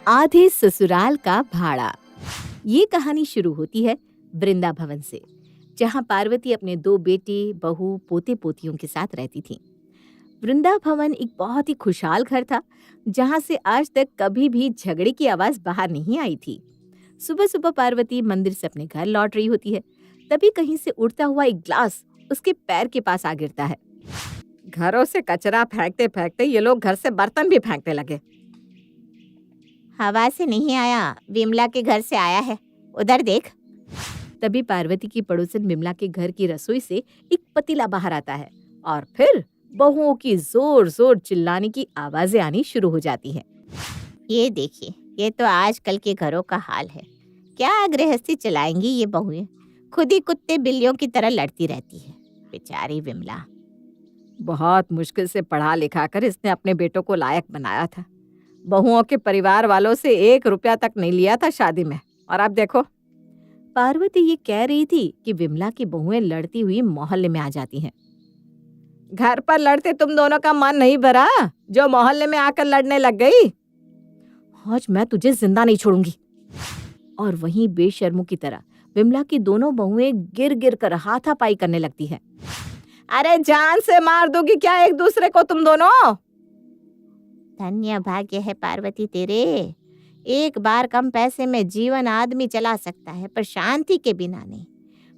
आधे ससुराल का भाड़ा। ये कहानी शुरू होती है वृंदावन से, जहाँ पार्वती अपने दो बेटे, बहू, पोते पोतियों के साथ रहती थी। वृंदावन एक बहुत ही खुशहाल घर था, जहाँ से आज तक कभी भी झगड़े की आवाज बाहर नहीं आई थी। सुबह सुबह पार्वती मंदिर से अपने घर लौट रही होती है, तभी कहीं से उड़ता हुआ एक ग्लास उसके पैर के पास आ गिरता है। घरों से कचरा फेंकते फेंकते ये लोग घर से बर्तन भी फेंकने लगे। हवा से नहीं आया, विमला के घर से आया है, उधर देख। तभी पार्वती की पड़ोसन विमला के घर की रसोई से एक पतीला बाहर आता है और फिर बहुओं की जोर जोर चिल्लाने की आवाजें आनी शुरू हो जाती हैं। ये देखिए, ये तो आजकल के घरों का हाल है। क्या गृहस्थी चलाएंगी ये बहुएं, खुद ही कुत्ते बिल्लियों की तरह लड़ती रहती है। बेचारी विमला। बहुत मुश्किल से पढ़ा लिखा कर इसने अपने बेटों को लायक बनाया था। बहुओं के परिवार वालों से 1 रुपया तक नहीं लिया था शादी में, और अब देखो। पार्वती ये कह रही थी कि विमला की बहुएं लड़ती हुई मोहल्ले में आ जाती हैं। घर पर लड़ते तुम दोनों का मन नहीं भरा, जो मोहल्ले में आकर लड़ने लग गई। आज मैं तुझे जिंदा नहीं छोड़ूंगी। और वहीं बेशर्मों की तरह विमला की दोनों बहुएं गिर गिर कर हाथापाई करने लगती है। अरे जान से मार दोगी क्या एक दूसरे को तुम दोनों? धन्य भाग्य है पार्वती तेरे। एक बार कम पैसे में जीवन आदमी चला सकता है, पर शांति के बिना नहीं।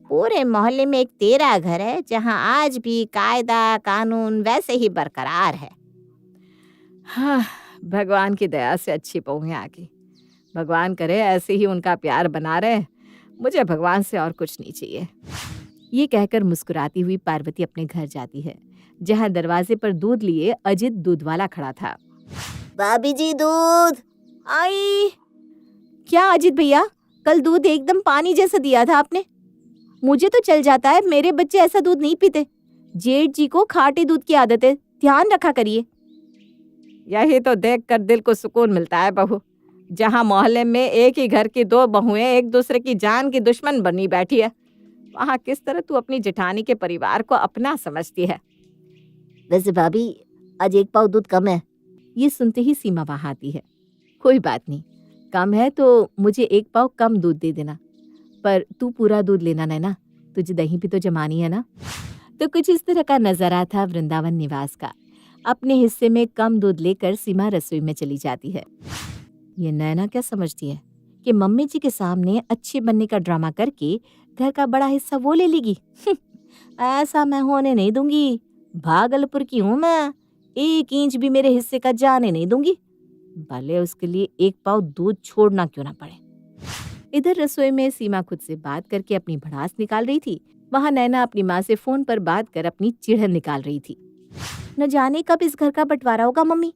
पूरे मोहल्ले में एक तेरा घर है जहां आज भी कायदा कानून वैसे ही बरकरार है। हाँ, भगवान की दया से अच्छी बहुएं आ गई। भगवान करे ऐसे ही उनका प्यार बना रहे। मुझे भगवान से और कुछ नहीं चाहिए। ये कहकर मुस्कुराती हुई पार्वती अपने घर जाती है, जहाँ दरवाजे पर दूध लिए अजित दूधवाला खड़ा था। भाभी जी दूध आई। क्या अजित भैया, कल दूध एकदम पानी जैसा दिया था आपने। मुझे तो चल जाता है, मेरे बच्चे ऐसा दूध नहीं पीते। जेठ जी को खाटे दूध की आदत है, ध्यान रखा करिए। यही तो देखकर दिल को सुकून मिलता है बहू। जहाँ मोहल्ले में एक ही घर की 2 बहुएं एक दूसरे की जान की दुश्मन बनी बैठी है, वहाँ किस तरह तू अपनी जेठानी के परिवार को अपना समझती है। वैसे भाभी, आज 1 पाव दूध कम है। ये सुनते ही सीमा वहाँ आती है। कोई बात नहीं, कम है तो मुझे 1 पाव कम दूध दे देना, पर तू पूरा दूध लेना नैना, तुझे दही भी तो जमानी है ना। तो कुछ इस तरह का नजारा था वृंदावन निवास का। अपने हिस्से में कम दूध लेकर सीमा रसोई में चली जाती है। ये नैना क्या समझती है कि मम्मी जी के सामने अच्छे बनने का ड्रामा करके घर का बड़ा हिस्सा वो ले लेगी। ऐसा मैं होने नहीं दूंगी। भागलपुर की हूं मैं, 1 इंच भी मेरे हिस्से का जाने नहीं दूंगी, भले उसके लिए 1 पाव दूध छोड़ना क्यों ना पड़े। इधर रसोई में सीमा खुद से बात करके अपनी भड़ास निकाल रही थी। वहां नैना अपनी माँ से फोन पर बात कर अपनी चिढ़न निकाल रही थी। न जाने कब इस घर का बंटवारा होगा मम्मी।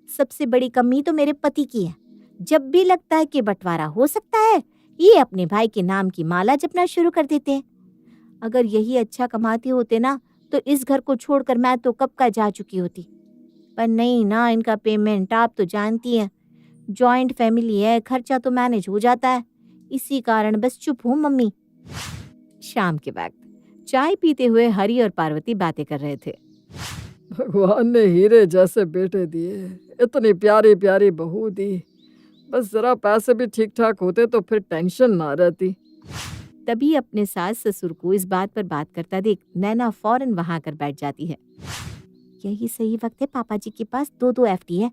सबसे बड़ी कमी तो मेरे पति की है। जब भी लगता है कि बंटवारा हो सकता है, ये अपने भाई के नाम की माला जपना शुरू कर देते हैं। अगर यही अच्छा कमाते होते ना, तो इस घर को छोड़कर मैं तो कब का जा चुकी होती। पर नहीं ना, इनका पेमेंट आप तो जानती हैं। जॉइंट फैमिली है, खर्चा तो मैनेज हो जाता है। इसी कारण बस चुप हूँ मम्मी। शाम के वक्त चाय पीते हुए हरि और पार्वती बातें कर रहे थे। भगवान ने हीरे जैसे बेटे दिए, इतनी प्यारी प्यारी बहू दी। बस जरा पैसे भी ठीक ठाक होते तो फिर टेंशन ना रहती। तभी अपने सास ससुर को इस बात पर बात करता देख नैना फौरन वहां आकर बैठ जाती है। यही सही वक्त है, पापा जी के पास 2 एफडी है।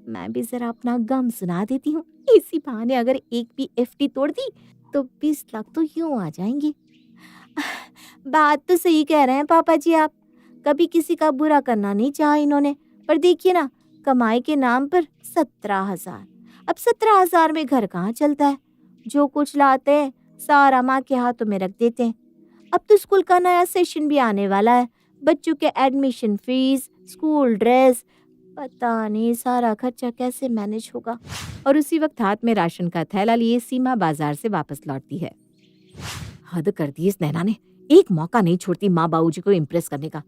मैं भी जरा अपना गम सुना देती हूँ। इसी बहाने अगर एक भी एफडी तोड़ दी तो 20 लाख तो यूं आ जाएंगे। बात तो सही कह रहे हैं पापा जी आप। कभी किसी का बुरा करना नहीं चाहा इन्होंने, पर देखिए ना, कमाई के नाम पर 17,000। अब 17,000 में घर कहाँ चलता है। जो कुछ लाते हैं सारा माँ के हाथों में रख देते हैं। अब तो स्कूल का नया सेशन भी आने वाला है। बच्चों के एडमिशन फीस, स्कूल ड्रेस, पता नहीं सारा खर्चा कैसे मैनेज होगा। और उसी वक्त हाथ में राशन का थैला लिए सीमा बाजार से वापस लौटती है। हद कर दी इस नैना ने, एक मौका नहीं छोड़ती माँ बाबूजी को इम्प्रेस करने का।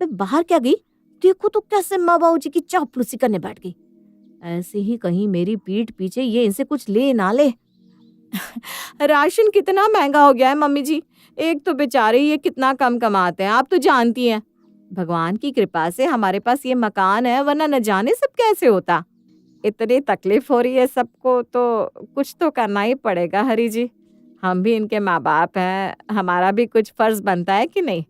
मैं बाहर क्या गई, देखो तो कैसे माँ बाबूजी की चापलूसी करने बैठ गई। ऐसे ही कहीं मेरी पीठ पीछे ये इनसे कुछ ले ना ले। राशन कितना महंगा हो गया है मम्मी जी। एक तो बेचारे ये कितना कम कमाते हैं, आप तो जानती हैं। भगवान की कृपा से हमारे पास ये मकान है, वरना न जाने सब कैसे होता। इतनी तकलीफ हो रही है सबको तो कुछ तो करना ही पड़ेगा हरी जी। हम भी इनके माँ बाप हैं, हमारा भी कुछ फर्ज बनता है कि नहीं।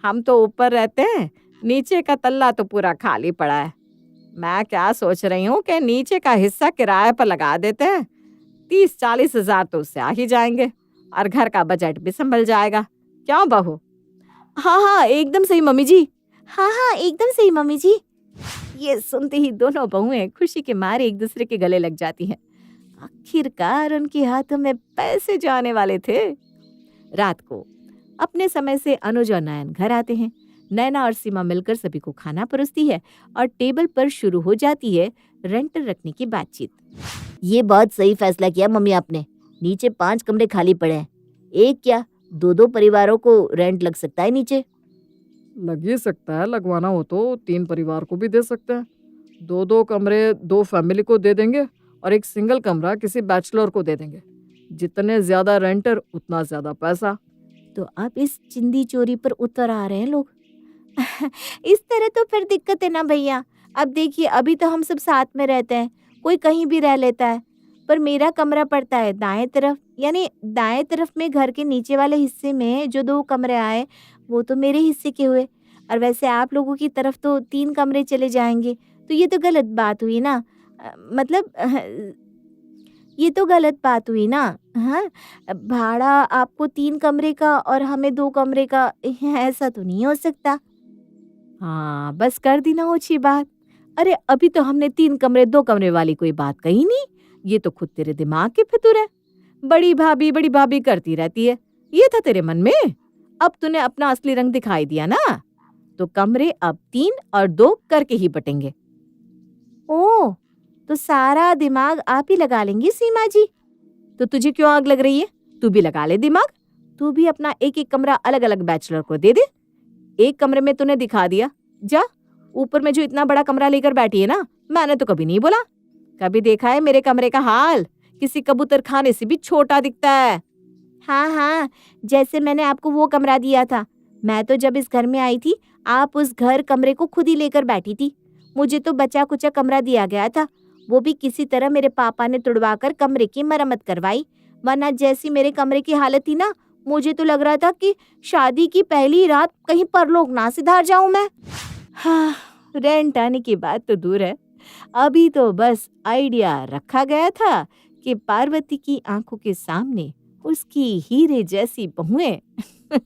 हम तो ऊपर रहते हैं, नीचे का तल्ला तो पूरा खाली पड़ा है। मैं क्या सोच रही हूँ कि नीचे का हिस्सा किराए पर लगा देते हैं, 30-40 हजार तो उससे आ ही जाएंगे और घर का बजट भी संभल जाएगा। क्यों बहू? हाँ हाँ एकदम सही मम्मी जी। हाँ हाँ एकदम सही मम्मी जी। ये सुनते ही दोनों बहुएं खुशी के मारे एक दूसरे के गले लग जाती हैं। आखिरकार उनके हाथों में पैसे जाने वाले थे। रात को अपने समय से अनुज और नयन घर आते हैं। नैना और सीमा मिलकर सभी को खाना परोसती है और टेबल पर शुरू हो जाती है रेंट रखने की बातचीत। ये बहुत सही फैसला किया मम्मी आपने। नीचे 5 कमरे खाली पड़े हैं, एक क्या 2-2 परिवारों को रेंट लग सकता है नीचे। लग ही सकता है, लगवाना हो तो 3 परिवार को भी दे सकते हैं। 2-2 कमरे 2 फैमिली को दे देंगे और एक सिंगल कमरा किसी बैचलर को दे देंगे। जितने ज्यादा रेंटर उतना ज्यादा पैसा। तो आप इस चिंदी चोरी पर उतर आ रहे हैं लोग। इस तरह तो फिर दिक्कत है ना भैया। अब देखिए अभी तो हम सब साथ में रहते हैं, कोई कहीं भी रह लेता है, पर मेरा कमरा पड़ता है दाएं तरफ, यानी दाएं तरफ में घर के नीचे वाले हिस्से में जो 2 कमरे आए वो तो मेरे हिस्से के हुए, और वैसे आप लोगों की तरफ तो 3 कमरे चले जाएंगे, तो ये तो गलत बात हुई ना। मतलब ये तो गलत बात हुई ना। हाँ, भाड़ा आपको 3 कमरे का और हमें 2 कमरे का, ऐसा तो नहीं हो सकता। हाँ बस कर दी ना ओछी बात। अरे अभी तो हमने 3 कमरे 2 कमरे वाली कोई बात कही नहीं। ये तो खुद तेरे दिमाग की फितूर है। बड़ी भाभी करती रहती है, ये था तेरे मन में। अब तूने अपना असली रंग दिखाई दिया ना, तो कमरे अब 3 और 2 करके ही बटेंगे। ओह, तो सारा दिमाग आप ही लगा लेंगी सीमा जी। तो तुझे क्यों आग लग रही है? तू भी लगा ले दिमाग। तू भी अपना एक एक कमरा अलग अलग बैचलर को दे दे। एक कमरे में तूने दिखा दिया, जा ऊपर में जो इतना बड़ा कमरा लेकर बैठी है ना, मैंने तो कभी नहीं बोला। कभी देखा है मेरे कमरे का हाल? किसी कबूतर खाने से भी छोटा दिखता है। हाँ हाँ, जैसे मैंने आपको वो कमरा दिया था। मैं तो जब इस घर में आई थी, आप उस घर कमरे को खुद ही लेकर बैठी थी। मुझे तो बचा कुचा कमरा दिया गया था, वो भी किसी तरह मेरे पापा ने तुड़वा कर कमरे की मरम्मत करवाई। वरना जैसी मेरे कमरे की हालत थी ना, मुझे तो लग रहा था कि शादी की पहली रात कहीं परलोक ना सिधार जाऊं मैं। हाँ, रेंट आने की बात तो दूर है, अभी तो बस आइडिया रखा गया था कि पार्वती की आंखों के सामने उसकी हीरे जैसी बहुएं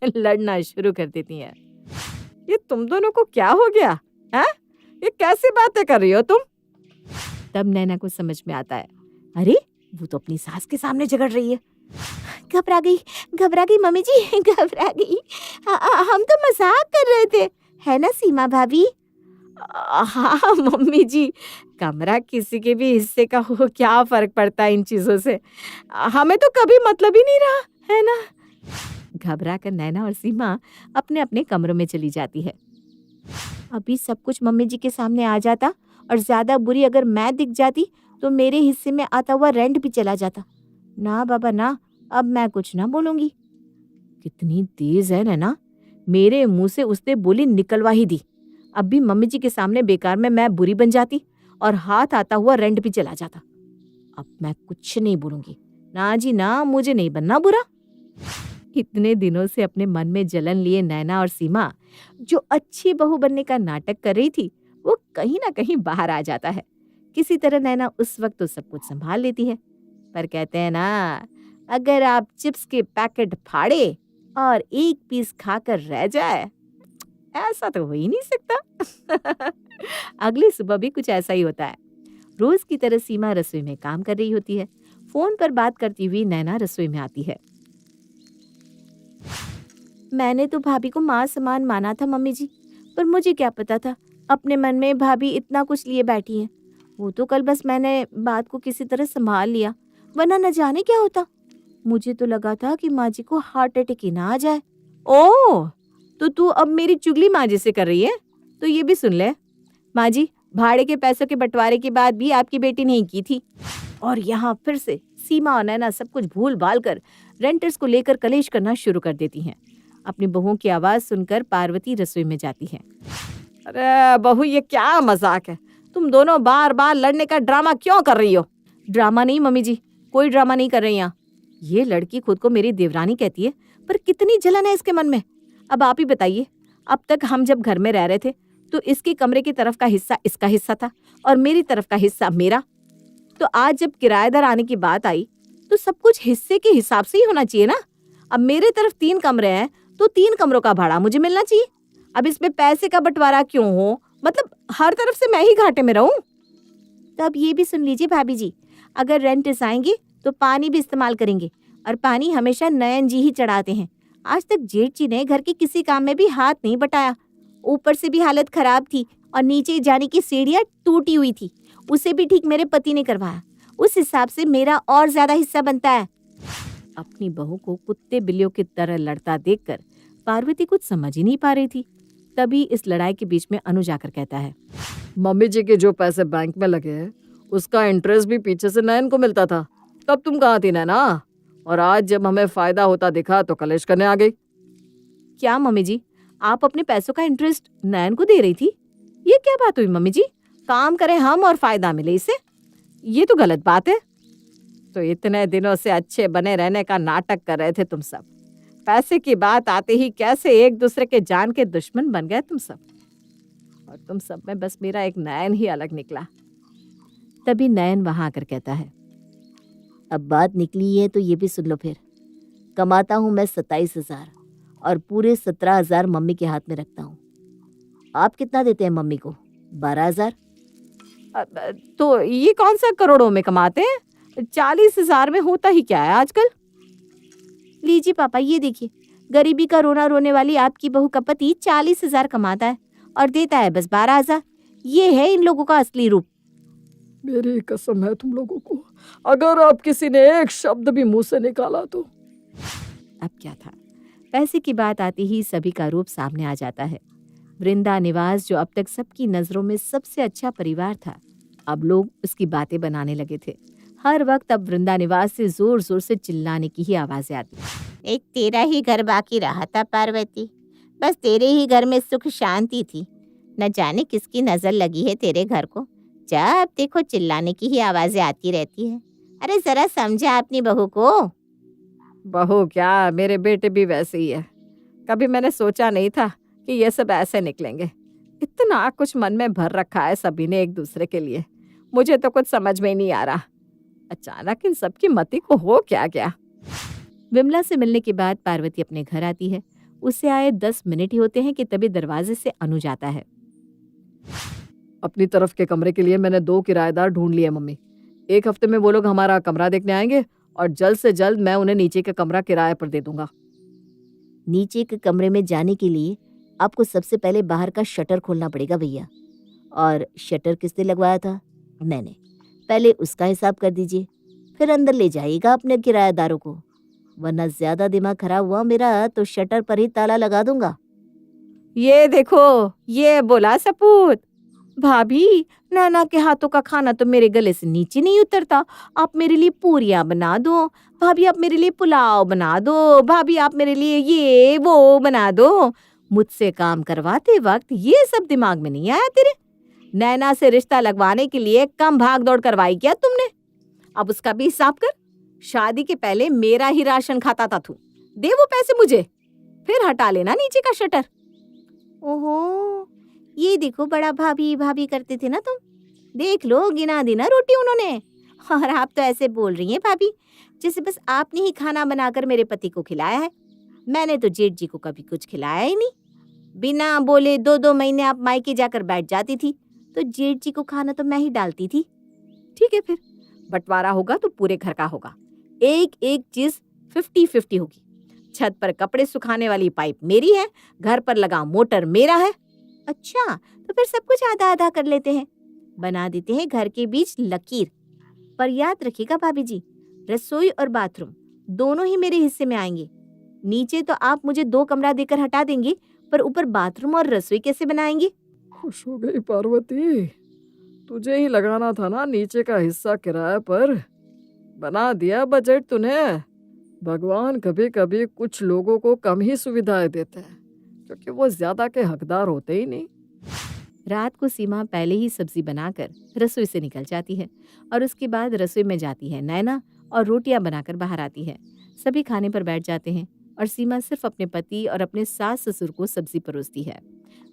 लड़ना शुरू कर देती हैं। ये तुम दोनों को क्या हो गया है? ये कैसी बातें कर रही हो तुम? तब नैना को समझ में आता है, अरे वो तो अपनी सास के सामने झगड़ रही है। घबरा गई मम्मी जी, घबरा गई। हम तो मजाक कर रहे थे, है ना सीमा भाभी? हाँ मम्मी जी, कमरा किसी के भी हिस्से का हो, क्या फर्क पड़ता है इन चीजों से? हमें तो कभी मतलब ही नहीं रहा, है ना? घबरा कर नैना और सीमा अपने अपने कमरों में चली जाती है। अभी सब कुछ मम्मी जी के सामने आ जाता, और ज्यादा बुरी अगर मैं दिख जाती तो मेरे हिस्से में आता हुआ रेंट भी चला जाता। ना बाबा ना, अब मैं कुछ ना बोलूंगी। कितनी तेज है नैना, मेरे मुंह से उसने बोली निकलवा ही दी। अब भी मम्मी जी के सामने बेकार में मैं बुरी बन जाती और हाथ आता हुआ रेंट भी चला जाता। अब मैं कुछ नहीं बोलूंगी, ना जी ना, मुझे नहीं बनना बुरा। इतने दिनों से अपने मन में जलन लिए नैना और सीमा जो अच्छी बहू बनने का नाटक कर रही थी, वो कहीं ना कहीं बाहर आ जाता है। किसी तरह नैना उस वक्त तो सब कुछ संभाल लेती है, पर कहते हैं ना, अगर आप चिप्स के पैकेट फाड़े और एक पीस खाकर रह जाए, ऐसा तो हो ही नहीं सकता। अगली सुबह भी कुछ ऐसा ही होता है। रोज की तरह सीमा रसोई में काम कर रही होती है। फोन पर बात करती हुई नैना रसोई में आती है। मैंने तो भाभी को माँ समान माना था मम्मी जी, पर मुझे क्या पता था अपने मन में भाभी इतना कुछ लिए बैठी है। वो तो कल बस मैंने बात को किसी तरह संभाल लिया, वरना न जाने क्या होता। मुझे तो लगा था कि माँ जी को हार्ट अटैक ही ना आ जाए। ओह, तो तू अब मेरी चुगली माँ जी से कर रही है? तो ये भी सुन ले, माँ जी भाड़े के पैसों के बंटवारे की बात भी आपकी बेटी नहीं की थी, और यहाँ फिर से सीमा और नैना सब कुछ भूल भाल कर रेंटर्स को लेकर कलेश करना शुरू कर देती हैं। अपनी बहुओं की आवाज सुनकर पार्वती रसोई में जाती है। अरे बहू, ये क्या मजाक है? तुम दोनों बार बार लड़ने का ड्रामा क्यों कर रही हो? ड्रामा नहीं मम्मी जी, कोई ड्रामा नहीं कर रही यहाँ। ये लड़की खुद को मेरी देवरानी कहती है, पर कितनी जलन है इसके मन में। अब आप ही बताइए, अब तक हम जब घर में रह रहे थे तो इसके कमरे की तरफ का हिस्सा इसका हिस्सा था और मेरी तरफ का हिस्सा मेरा। तो आज जब किराएदार आने की बात आई तो सब कुछ हिस्से के हिसाब से ही होना चाहिए ना। अब मेरे तरफ 3 कमरे हैं तो 3 कमरों का भाड़ा मुझे मिलना चाहिए। अब इसमें पैसे का बंटवारा क्यों हो? मतलब हर तरफ से मैं ही घाटे में रहूं? तो अब ये भी सुन लीजिए भाभी जी, अगर रेंटर्स आएंगे तो पानी भी इस्तेमाल करेंगे और पानी हमेशा नयन जी ही चढ़ाते हैं। आज तक जेठ जी ने घर के किसी काम में भी हाथ नहीं बटाया। ऊपर से भी हालत खराब थी और नीचे जाने की सीढ़ियाँ टूटी हुई थी, उसे भी ठीक मेरे पति ने करवाया। उस हिसाब से मेरा और ज्यादा हिस्सा बनता है। अपनी बहू को कुत्ते बिल्लियों की तरह लड़ता देखकर पार्वती कुछ समझ ही नहीं पा रही थी। तभी इस लड़ाई के बीच में अनु जाकर कहता है, मम्मी जी के जो पैसे बैंक में लगे हैं उसका इंटरेस्ट भी पीछे से नयन को मिलता था। तब तुम कहाँ थी नैना? और आज जब हमें फायदा होता दिखा तो कलेश करने आ गई। क्या मम्मी जी, आप अपने पैसों का इंटरेस्ट नयन को दे रही थी? ये क्या बात हुई मम्मी जी? काम करें हम और फायदा मिले इसे, ये तो गलत बात है। तो इतने दिनों से अच्छे बने रहने का नाटक कर रहे थे तुम सब, पैसे की बात आते ही कैसे एक दूसरे के जान के दुश्मन बन गए तुम सब। और तुम सब में बस मेरा एक नयन ही अलग निकला। तभी नयन वहां आकर कहता है, अब बात निकली है तो ये भी सुन लो फिर। कमाता हूँ मैं 27,000 और पूरे 17,000 मम्मी के हाथ में रखता हूँ। आप कितना देते हैं मम्मी को? 12,000। तो ये कौन सा करोड़ों में कमाते हैं? 40,000 में होता ही क्या है आजकल। लीजिए पापा, ये देखिए, गरीबी का रोना रोने वाली आपकी बहू का पति 40,000 कमाता है और देता है बस 12,000। ये है इन लोगों का असली रूप। मेरी कसम है तुम लोगों को, अगर अब किसी ने एक शब्द भी मुंह से निकाला तो। अब क्या था, पैसे की बात आती ही सभी का रूप सामने आ जाता है। वृंदा निवास जो अब तक सबकी नजरों में सबसे अच्छा परिवार था, अब लोग उसकी बातें बनाने लगे थे। हर वक्त अब वृंदा निवास से जोर जोर से चिल्लाने की ही आवाजें आती। एक तेरा ही घर बाकी रहा था पार्वती, बस तेरे ही घर में सुख शांति थी। न जाने किसकी नजर लगी है तेरे घर को, जब देखो चिल्लाने की ही आवाजें आती रहती है। अरे जरा समझा अपनी बहू को। बहू क्या, मेरे बेटे भी वैसे ही है। कभी मैंने सोचा नहीं था कि ये सब ऐसे निकलेंगे। इतना कुछ मन में भर रखा है सभी ने एक दूसरे के लिए, मुझे तो कुछ समझ में ही नहीं आ रहा। अचानक इन सबकी मति को हो क्या गया। विमला से मिलने के बाद पार्वती अपने घर आती है। उसे आए 10 मिनट ही होते हैं कि तभी दरवाजे से अनु जाता है। अपनी तरफ के कमरे के लिए मैंने 2 किराएदार ढूंढ लिए मम्मी। 1 हफ्ते में वो लोग हमारा कमरा देखने आएंगे और जल्द से जल्द मैं उन्हें नीचे का कमरा किराए पर दे दूंगा। नीचे के कमरे में जाने के लिए आपको सबसे पहले बाहर का शटर खोलना पड़ेगा भैया। और शटर किसने लगवाया था? मैंने। पहले उसका हिसाब कर दीजिए, फिर अंदर ले जाइएगा अपने किराएदारों को, वरना ज्यादा दिमाग खराब हुआ मेरा तो शटर पर ही ताला लगा दूंगा। ये देखो, ये बोला सपूत। भाभी, नाना के हाथों का खाना तो मेरे गले से नीचे नहीं उतरता। आप मेरे लिए पूरियां बना दो भाभी, आप मेरे लिए पुलाव बना दो भाभी, आप मेरे लिए ये वो बना दो। मुझसे काम करवाते वक्त ये सब दिमाग में नहीं आया तेरे? नैना से रिश्ता लगवाने के लिए कम भाग दौड़ करवाई क्या तुमने? अब उसका भी हिसाब कर। शादी के पहले मेरा ही राशन खाता था तू। दे वो पैसे मुझे, फिर हटा लेना नीचे का शटर। ओहो, ये देखो बड़ा भाभी भाभी करते थे ना तुम। देख लो, गिना दी ना रोटी उन्होंने। और आप तो ऐसे बोल रही हैं भाभी जैसे बस आपने ही खाना बनाकर मेरे पति को खिलाया है। मैंने तो जेठ जी को कभी कुछ खिलाया ही नहीं। बिना बोले 2-2 महीने आप मायके जाकर बैठ जाती थी तो जेठ जी को खाना तो मैं ही डालती थी। ठीक है, फिर बंटवारा होगा तो पूरे घर का होगा। एक एक चीज 50-50 होगी। छत पर कपड़े सुखाने वाली पाइप मेरी है, घर पर लगा मोटर मेरा है। अच्छा, तो फिर सब कुछ आधा आधा कर लेते हैं, बना देते हैं घर के बीच लकीर। पर याद रखिएगा भाभी जी, रसोई और बाथरूम दोनों ही मेरे हिस्से में आएंगे। नीचे तो आप मुझे 2 कमरा देकर हटा देंगे, पर ऊपर बाथरूम और रसोई कैसे बनाएंगे? खुश हो गई पार्वती, तुझे ही लगाना था ना नीचे का हिस्सा किराए पर। बना दिया बजट तूने। भगवान कभी कभी कुछ लोगों को कम ही सुविधाएं देते हैं क्योंकि वो ज्यादा के हकदार होते ही नहीं। रात को सीमा पहले ही सब्जी बनाकर रसोई से निकल जाती है और उसके बाद रसोई में जाती है नैना और रोटियां बनाकर बाहर आती है। सभी खाने पर बैठ जाते हैं और सीमा सिर्फ अपने पति और अपने सास ससुर को सब्जी परोसती है।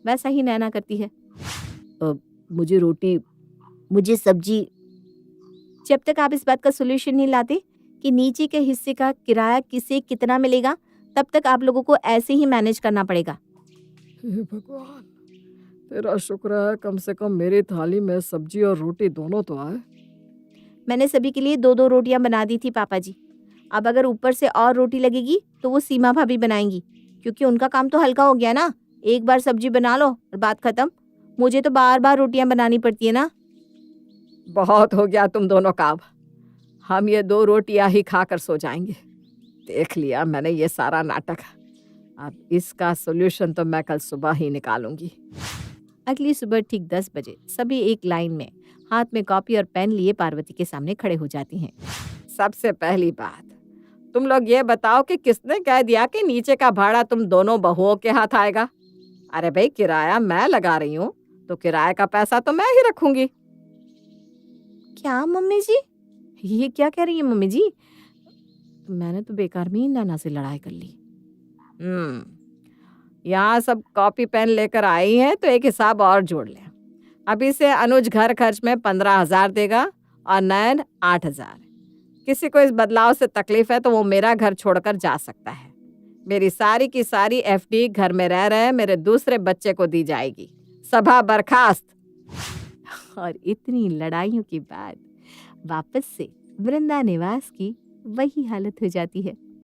वैसा ही नैना करती है। मुझे रोटी, मुझे सब्जी। जब तक आप इस बात का सोल्यूशन नहीं लाते कि नीचे के हिस्से का किराया किसे कितना मिलेगा, तब तक आप लोगों को ऐसे ही मैनेज करना पड़ेगा। हे भगवान, तेरा शुक्र है कम से कम मेरी थाली में सब्जी और रोटी दोनों तो आए। मैंने सभी के लिए 2-2 रोटियां बना दी थी पापा जी। अब अगर ऊपर से और रोटी लगेगी तो वो सीमा भाभी बनाएंगी, क्योंकि उनका काम तो हल्का हो गया ना। एक बार सब्जी बना लो और बात खत्म। मुझे तो बार बार रोटियां बनानी पड़ती है ना। बहुत हो गया तुम दोनों का। अब हम ये 2 रोटियां ही खाकर सो जाएंगे। देख लिया मैंने ये सारा नाटक। अब इसका सोल्यूशन तो मैं कल सुबह ही निकालूंगी। अगली सुबह ठीक 10 बजे सभी एक लाइन में हाथ में कॉपी और पेन लिए पार्वती के सामने खड़े हो जाती हैं। सबसे पहली बात, तुम लोग ये बताओ कि किसने कह दिया कि नीचे का भाड़ा तुम दोनों बहुओं के हाथ आएगा? अरे भाई, किराया मैं लगा रही हूँ तो किराए का पैसा तो मैं ही रखूंगी। क्या मम्मी जी, ये क्या कह रही है मम्मी जी? मैंने तो बेकार में ही नैना से लड़ाई कर ली। यहाँ सब कॉपी पेन लेकर आई हैं तो एक हिसाब और जोड़ लें। अभी से अनुज घर खर्च में 15,000 देगा और नयन 8,000। किसी को इस बदलाव से तकलीफ है तो वो मेरा घर छोड़कर जा सकता है। मेरी सारी की सारी एफडी घर में रह रहे मेरे दूसरे बच्चे को दी जाएगी। सभा बर्खास्त। और इतनी लड़ाइयों के बाद वापस से वृंदा निवास की वही हालत हो जाती है।